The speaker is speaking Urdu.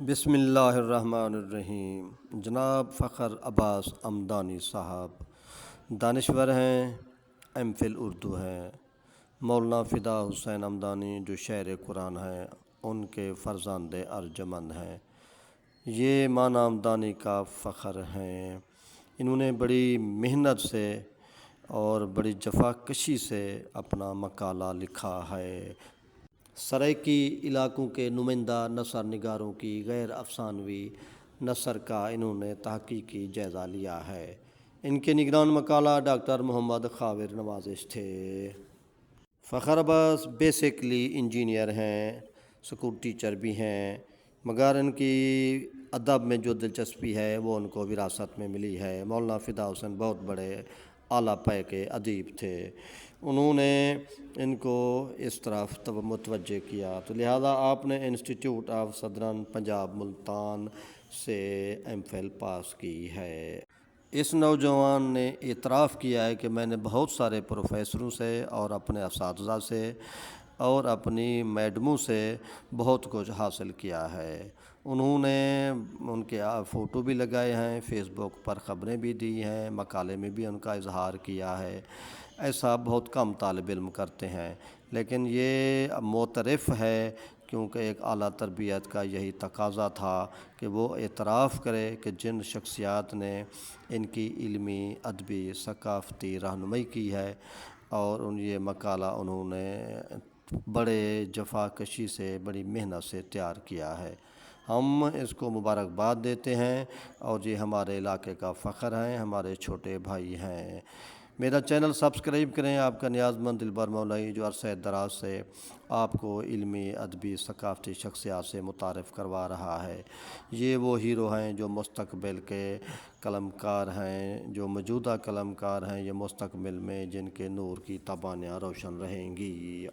بسم اللہ الرحمن الرحیم۔ جناب فخر عباس عمدانی صاحب دانشور ہیں، ایم فل اردو ہیں۔ مولانا فدا حسین عمدانی جو شاعر قرآن ہیں، ان کے فرزند ارجمند ہیں۔ یہ ماں عمدانی کا فخر ہیں۔ انہوں نے بڑی محنت سے اور بڑی جفاکشی سے اپنا مقالہ لکھا ہے۔ سرائیکی علاقوں کے نمائندہ نثر نگاروں کی غیر افسانوی نثر کا انہوں نے تحقیقی جائزہ لیا ہے۔ ان کے نگران مقالہ ڈاکٹر محمد خاور نوازش تھے۔ فخر عباس بیسکلی انجینئر ہیں، اسکول ٹیچر بھی ہیں، مگر ان کی ادب میں جو دلچسپی ہے وہ ان کو وراثت میں ملی ہے۔ مولانا فدا حسین بہت بڑے اعلیٰ پائے کے ادیب تھے، انہوں نے ان کو اس طرف متوجہ کیا، تو لہٰذا آپ نے institute of southern Punjab Multan سے ایم فل پاس کی ہے۔ اس نوجوان نے اعتراف کیا ہے کہ میں نے بہت سارے پروفیسروں سے اور اپنے اساتذہ سے اور اپنی میڈموں سے بہت کچھ حاصل کیا ہے۔ انہوں نے ان کے فوٹو بھی لگائے ہیں، فیس بک پر خبریں بھی دی ہیں، مقالے میں بھی ان کا اظہار کیا ہے۔ ایسا بہت کم طالب علم کرتے ہیں، لیکن یہ معترف ہے کیونکہ ایک اعلیٰ تربیت کا یہی تقاضا تھا کہ وہ اعتراف کرے کہ جن شخصیات نے ان کی علمی، ادبی، ثقافتی رہنمائی کی ہے اور یہ مقالہ انہوں نے بڑے جفاکشی سے، بڑی محنت سے تیار کیا ہے، ہم اس کو مبارکباد دیتے ہیں اور یہ ہمارے علاقے کا فخر ہیں، ہمارے چھوٹے بھائی ہیں۔ میرا چینل سبسکرائب کریں۔ آپ کا نیاز مند دلبر مولائی جو عرصہ دراز سے آپ کو علمی، ادبی، ثقافتی شخصیات سے متعارف کروا رہا ہے۔ یہ وہ ہیرو ہیں جو مستقبل کے قلمکار ہیں، جو موجودہ قلمکار ہیں، یہ مستقبل میں جن کے نور کی تابانیاں روشن رہیں گی۔